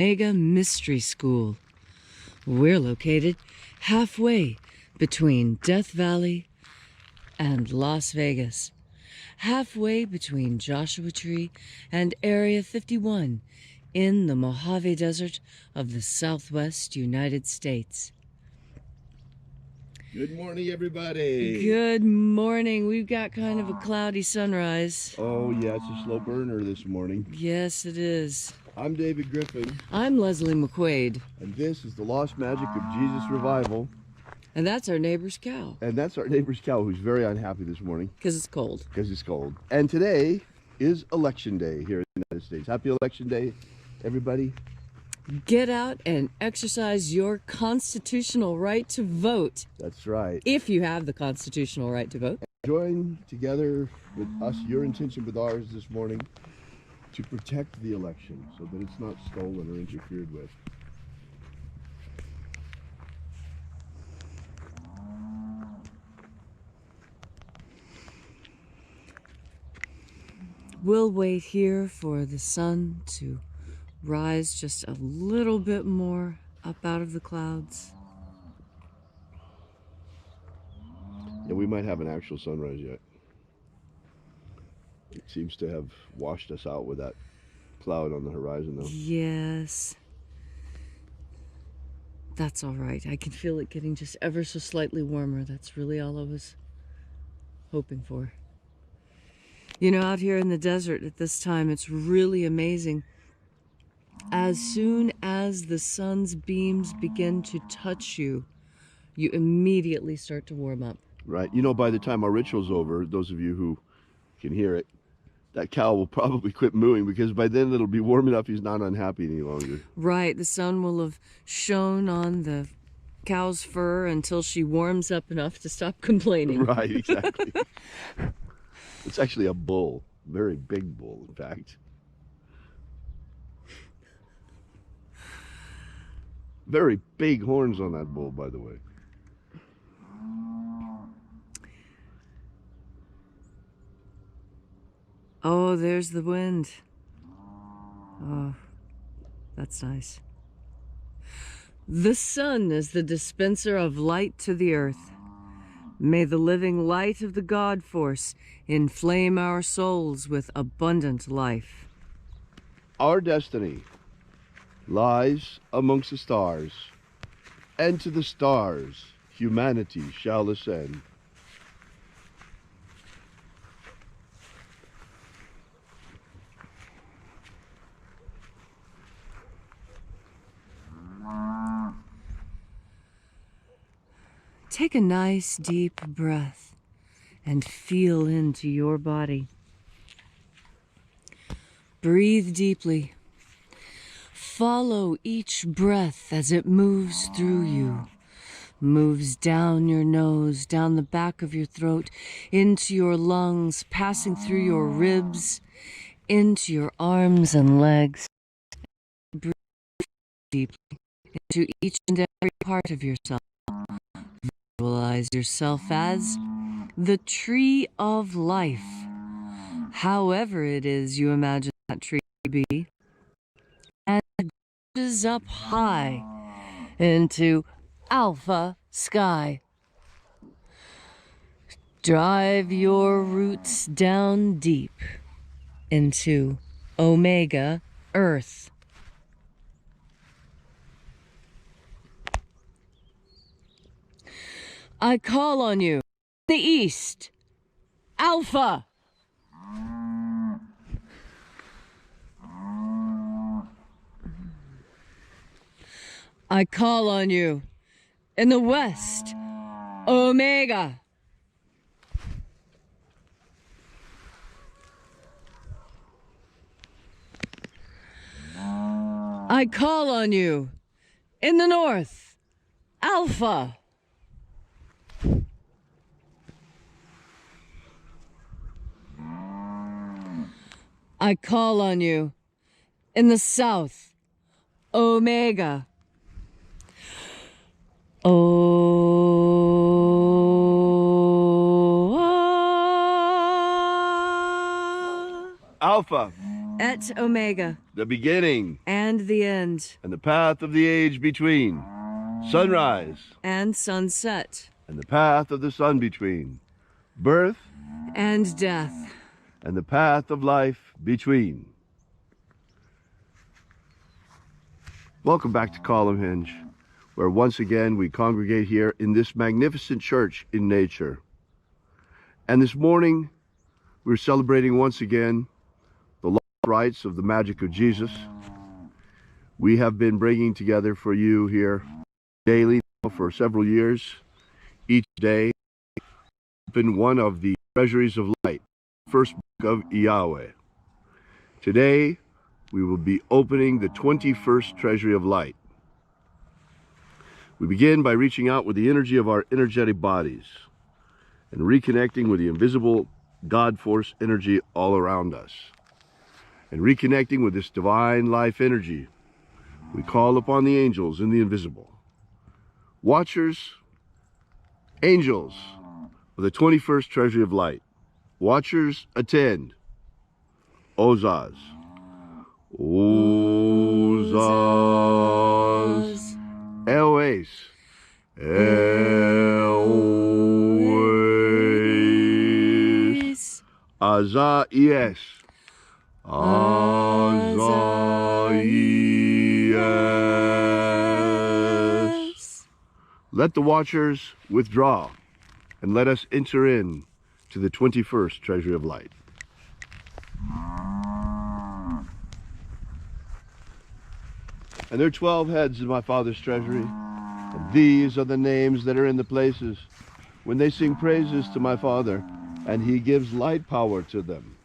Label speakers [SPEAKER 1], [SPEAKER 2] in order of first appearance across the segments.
[SPEAKER 1] Omega Mystery School. We're located halfway between Death Valley and Las Vegas, halfway between Joshua Tree and Area 51 in the Mojave Desert of the Southwest United States.
[SPEAKER 2] Good morning, everybody.
[SPEAKER 1] Good morning. We've got kind of a cloudy sunrise.
[SPEAKER 2] Oh, yeah, it's a slow burner this morning.
[SPEAKER 1] Yes, it is.
[SPEAKER 2] I'm David Griffin.
[SPEAKER 1] I'm Leslie McQuaid.
[SPEAKER 2] And this is the Lost Magic of Jesus Revival.
[SPEAKER 1] And that's our neighbor's cow.
[SPEAKER 2] And that's our neighbor's cow, who's very unhappy this morning.
[SPEAKER 1] Because it's cold.
[SPEAKER 2] Because it's cold. And today is Election Day here in the United States. Happy Election Day, everybody.
[SPEAKER 1] Get out and exercise your constitutional right to vote.
[SPEAKER 2] That's right.
[SPEAKER 1] If you have the constitutional right to vote.
[SPEAKER 2] Join together with us, your intention with ours this morning, to protect the election so that it's not stolen or interfered with.
[SPEAKER 1] We'll wait here for the sun to rise just a little bit more up out of the clouds.
[SPEAKER 2] Yeah, we might have an actual sunrise yet. It seems to have washed us out with that cloud on the horizon, though.
[SPEAKER 1] Yes. That's all right. I can feel it getting just ever so slightly warmer. That's really all I was hoping for. You know, out here in the desert at this time, it's really amazing. As soon as the sun's beams begin to touch you, you immediately start to warm up.
[SPEAKER 2] Right. You know, by the time our ritual's over, those of you who can hear it, that cow will probably quit mooing because by then it'll be warm enough he's not unhappy any longer.
[SPEAKER 1] Right. The sun will have shone on the cow's fur until she warms up enough to stop complaining.
[SPEAKER 2] Right, exactly. It's actually a bull. Very big bull, in fact. Very big horns on that bull, by the way.
[SPEAKER 1] Oh, there's the wind. Oh, that's nice. The sun is the dispenser of light to the earth. May the living light of the God force inflame our souls with abundant life.
[SPEAKER 2] Our destiny lies amongst the stars, and to the stars humanity shall ascend.
[SPEAKER 1] Take a nice deep breath and feel into your body. Breathe deeply. Follow each breath as it moves through you. Moves down your nose, down the back of your throat, into your lungs, passing through your ribs, into your arms and legs. Breathe deeply into each and every part of yourself. Visualize yourself as the tree of life, however it is you imagine that tree to be, and it goes up high into alpha sky. Drive your roots down deep into omega earth. I call on you, the east, alpha. I call on you, in the west, omega. I call on you, in the north, alpha. I call on you, in the south, omega.
[SPEAKER 2] Alpha.
[SPEAKER 1] At Bet Omega,
[SPEAKER 2] the beginning
[SPEAKER 1] and the end,
[SPEAKER 2] and the path of the age between, sunrise
[SPEAKER 1] and sunset,
[SPEAKER 2] and the path of the sun between, birth
[SPEAKER 1] and death,
[SPEAKER 2] and the path of life between. Welcome back to Column Hinge, where once again we congregate here in this magnificent church in nature. And this morning we're celebrating once again the lost rites of the Magick of Jesus. We have been bringing together for you here daily for several years, each day, open one of the treasuries of light, first book of Yahweh. Today, we will be opening the 21st treasury of light. We begin by reaching out with the energy of our energetic bodies and reconnecting with the invisible God force energy all around us. And reconnecting with this divine life energy, we call upon the angels in the invisible. Watchers, angels of the 21st treasury of light. Watchers, attend. Ozaz. Ozaz. Eloes. Eloes. Azaies. Azaies. Let the watchers withdraw, and let us enter in to the 21st treasury of light. And there are 12 heads in my Father's treasury, and these are the names that are in the places when they sing praises to my Father, and he gives light power to them.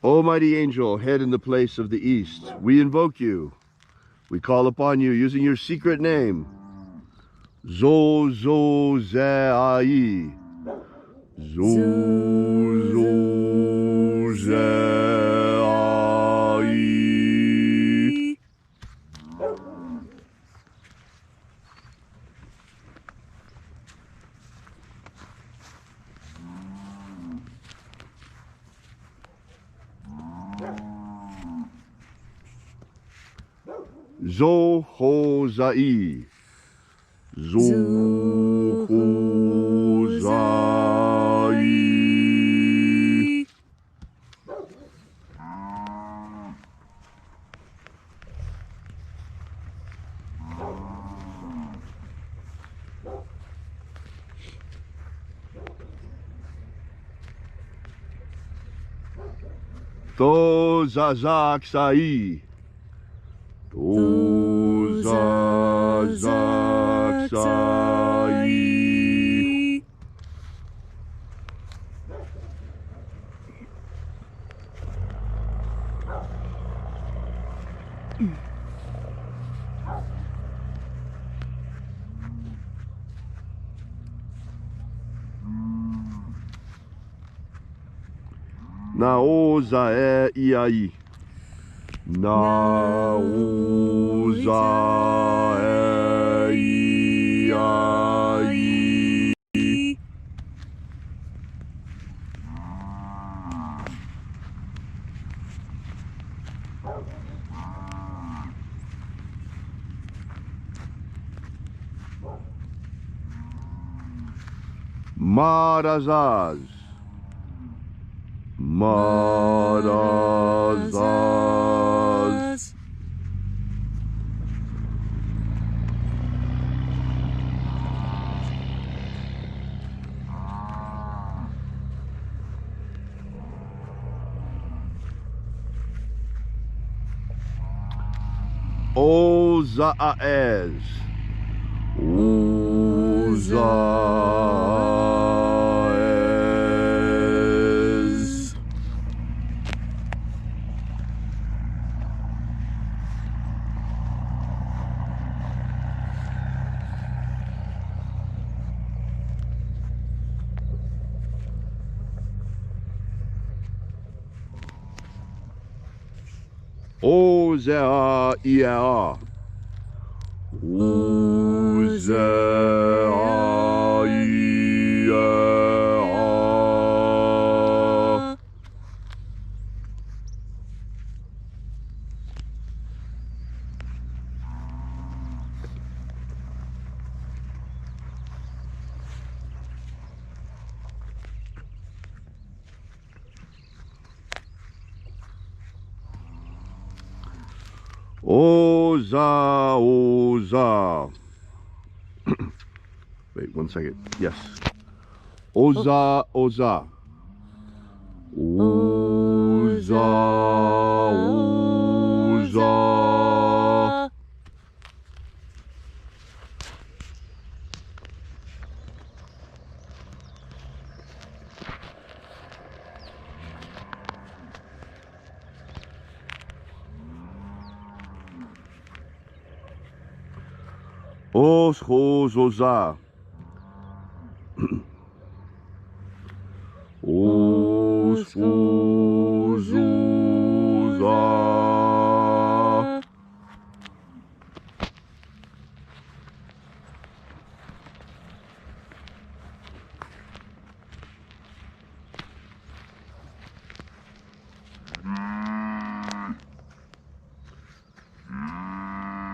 [SPEAKER 2] Almighty angel, head in the place of the east, we invoke you. We call upon you using your secret name. Zozozai. Zozozai. Zohozai. Zohozai. Tozazaksai. Tozazaksai. Naozae iai. Naozae iai. Marazaz. Marazaz. Ozaez. Ozaez. Ozea iea. Oza, Oza. Wait 1 second. Yes. Oza, Oza. Oza, Oza. Oza. Oza.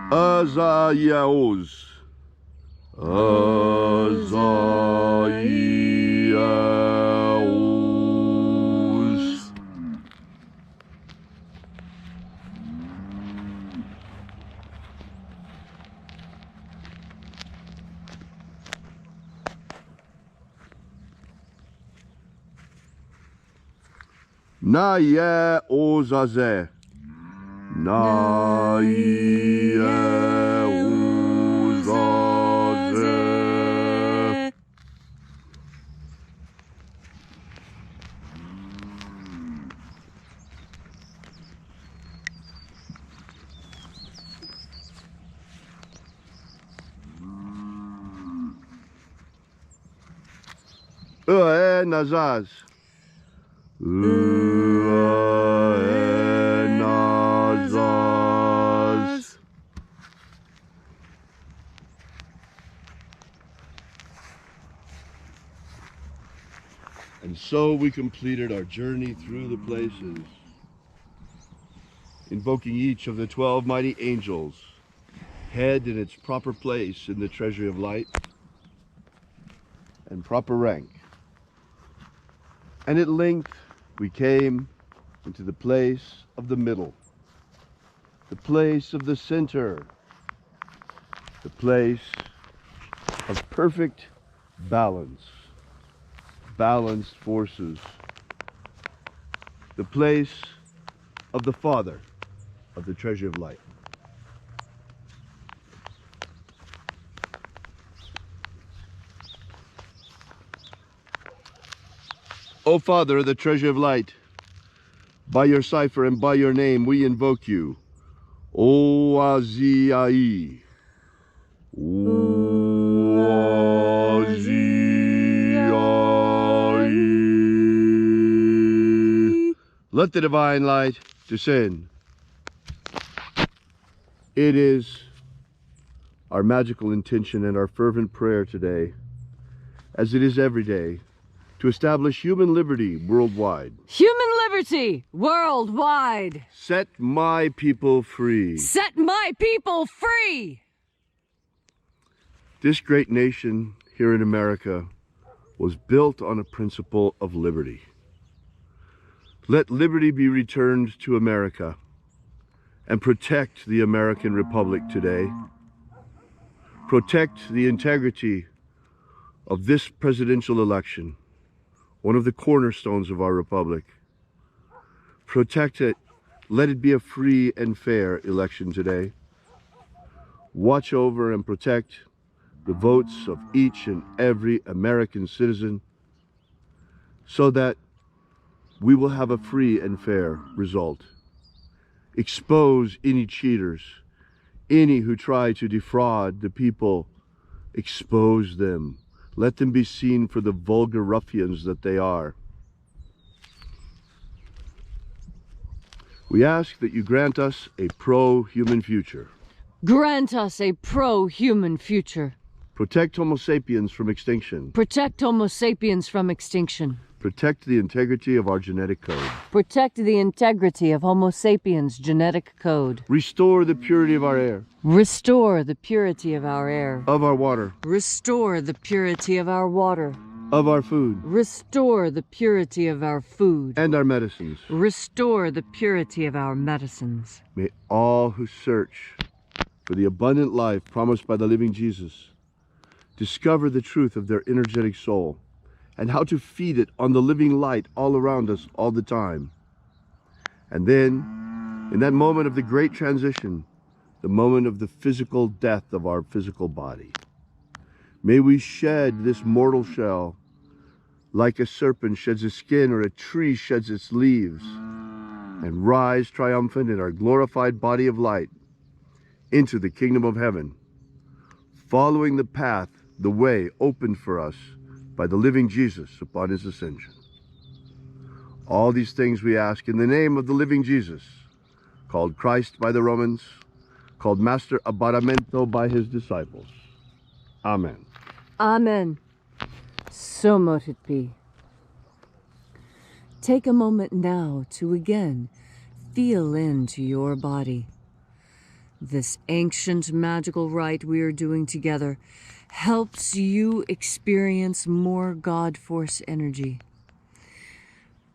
[SPEAKER 2] Azayaos. Azayaos. Naye Ozaze. Naye Ozaze. Nazaz. Nazaz. And so we completed our journey through the places, invoking each of the 12 mighty angels, head in its proper place in the treasury of light, and proper rank. And at length we came into the place of the middle, the place of the center, the place of perfect balance, balanced forces, the place of the Father of the treasure of light. O Father of the treasure of light, by your cipher and by your name we invoke you. O Azai. O Azai. Let the divine light descend. It is our magical intention and our fervent prayer today, as it is every day, to establish human liberty worldwide.
[SPEAKER 1] Human liberty worldwide.
[SPEAKER 2] Set my people free.
[SPEAKER 1] Set my people free.
[SPEAKER 2] This great nation here in America was built on a principle of liberty. Let liberty be returned to America and protect the American Republic today. Protect the integrity of this presidential election, one of the cornerstones of our republic. Protect it. Let it be a free and fair election today. Watch over and protect the votes of each and every American citizen so that we will have a free and fair result. Expose any cheaters, any who try to defraud the people. Expose them. Let them be seen for the vulgar ruffians that they are. We ask that you grant us a pro-human future.
[SPEAKER 1] Grant us a pro-human future.
[SPEAKER 2] Protect Homo sapiens from extinction.
[SPEAKER 1] Protect Homo sapiens from extinction.
[SPEAKER 2] Protect the integrity of our genetic code.
[SPEAKER 1] Protect the integrity of Homo sapiens' genetic code.
[SPEAKER 2] Restore the purity of our air.
[SPEAKER 1] Restore the purity of our air.
[SPEAKER 2] Of our water.
[SPEAKER 1] Restore the purity of our water.
[SPEAKER 2] Of our food.
[SPEAKER 1] Restore the purity of our food.
[SPEAKER 2] And our medicines.
[SPEAKER 1] Restore the purity of our medicines.
[SPEAKER 2] May all who search for the abundant life promised by the living Jesus discover the truth of their energetic soul and how to feed it on the living light all around us all the time. And then, in that moment of the great transition, the moment of the physical death of our physical body, may we shed this mortal shell like a serpent sheds its skin or a tree sheds its leaves, and rise triumphant in our glorified body of light into the kingdom of heaven, following the path, the way opened for us by the living Jesus upon his ascension. All these things we ask in the name of the living Jesus, called Christ by the Romans, called Master Abaramento by his disciples. Amen.
[SPEAKER 1] Amen. So mote it be. Take a moment now to again feel into your body. This ancient magical rite we are doing together helps you experience more God Force energy.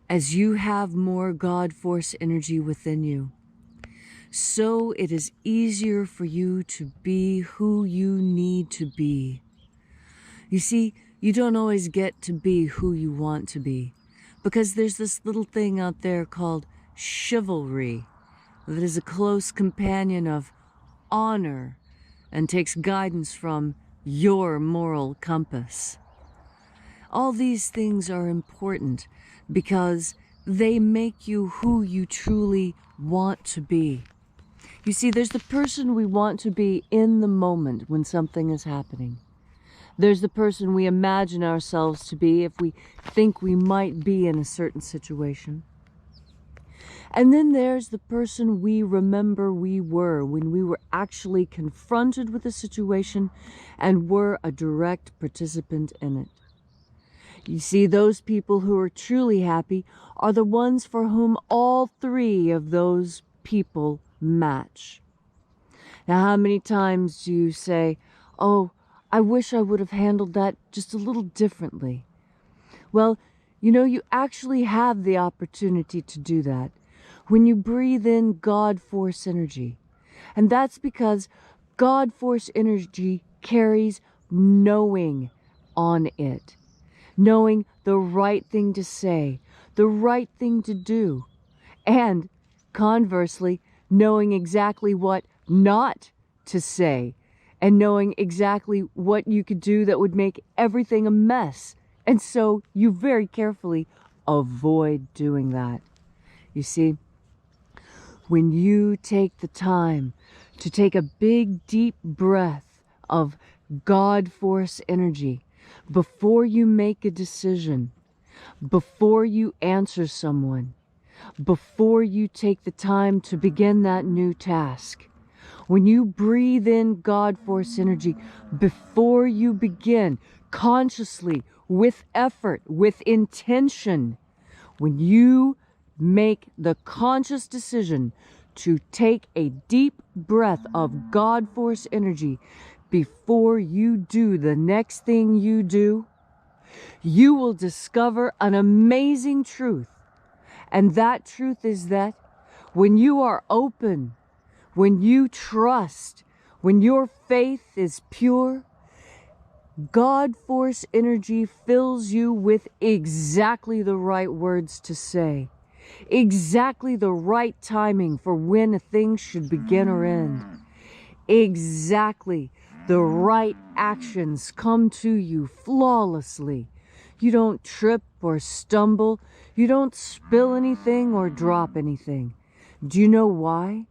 [SPEAKER 1] As you have more God Force energy within you, so it is easier for you to be who you need to be. You see, you don't always get to be who you want to be, because there's this little thing out there called chivalry that is a close companion of honor and takes guidance from your moral compass. All these things are important because they make you who you truly want to be. You see, there's the person we want to be in the moment when something is happening. There's the person we imagine ourselves to be if we think we might be in a certain situation. And then there's the person we remember we were when we were actually confronted with a situation and were a direct participant in it. You see, those people who are truly happy are the ones for whom all three of those people match. Now, how many times do you say, "Oh, I wish I would have handled that just a little differently"? Well, you know, you actually have the opportunity to do that when you breathe in God Force energy. And that's because God Force energy carries knowing on it. Knowing the right thing to say, the right thing to do, and conversely, knowing exactly what not to say, and knowing exactly what you could do that would make everything a mess. And so you very carefully avoid doing that. You see, when you take the time to take a big, deep breath of God Force energy before you make a decision, before you answer someone, before you take the time to begin that new task, when you breathe in God Force energy before you begin, consciously, with effort, with intention, when you make the conscious decision to take a deep breath of God Force energy before you do the next thing you do, you will discover an amazing truth. And that truth is that when you are open, when you trust, when your faith is pure, God Force energy fills you with exactly the right words to say, exactly the right timing for when a thing should begin or end, exactly the right actions come to you flawlessly. You don't trip or stumble. You don't spill anything or drop anything. Do you know why?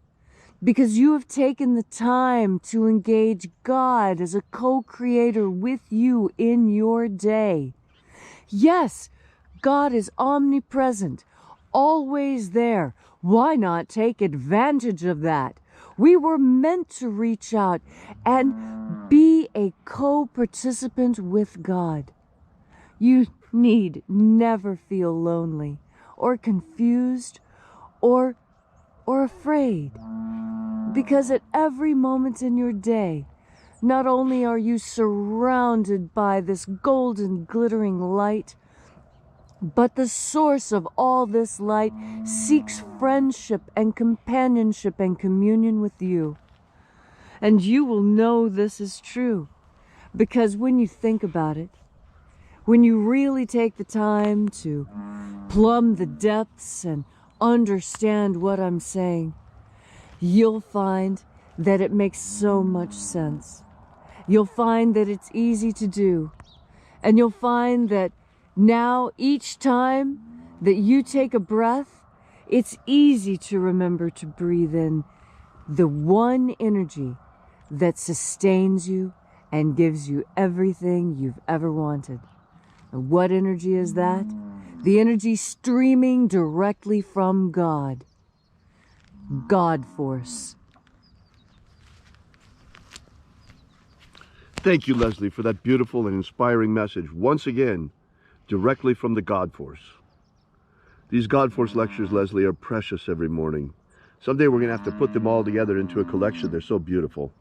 [SPEAKER 1] Because you have taken the time to engage God as a co-creator with you in your day. Yes, God is omnipresent, always there. Why not take advantage of that? We were meant to reach out and be a co-participant with God. You need never feel lonely or confused or afraid, because at every moment in your day, not only are you surrounded by this golden glittering light, but the source of all this light seeks friendship and companionship and communion with you. And you will know this is true, because when you think about it, when you really take the time to plumb the depths and understand what I'm saying, you'll find that it makes so much sense. You'll find that it's easy to do. And you'll find that now each time that you take a breath, it's easy to remember to breathe in the one energy that sustains you and gives you everything you've ever wanted. And what energy is that? The energy streaming directly from God. God Force.
[SPEAKER 2] Thank you, Leslie, for that beautiful and inspiring message. Once again, directly from the God Force. These God Force lectures, Leslie, are precious every morning. Someday we're going to have to put them all together into a collection. They're so beautiful.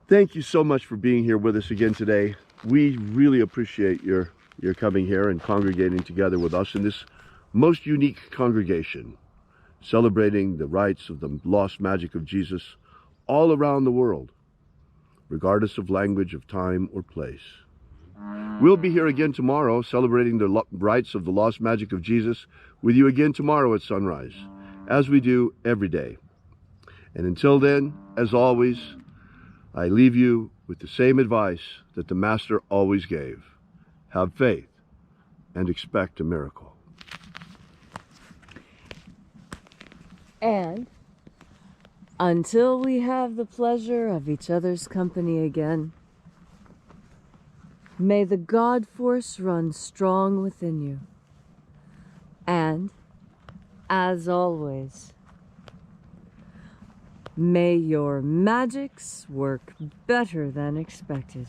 [SPEAKER 2] Thank you so much for being here with us again today. We really appreciate your coming here and congregating together with us in this most unique congregation, celebrating the rights of the lost magic of Jesus all around the world, regardless of language, of time, or place. We'll be here again tomorrow, celebrating the rights of the lost magic of Jesus with you again tomorrow at sunrise, as we do every day. And until then, as always, I leave you with the same advice that the Master always gave. Have faith and expect a miracle.
[SPEAKER 1] And until we have the pleasure of each other's company again, may the God Force run strong within you. And, as always, may your magics work better than expected.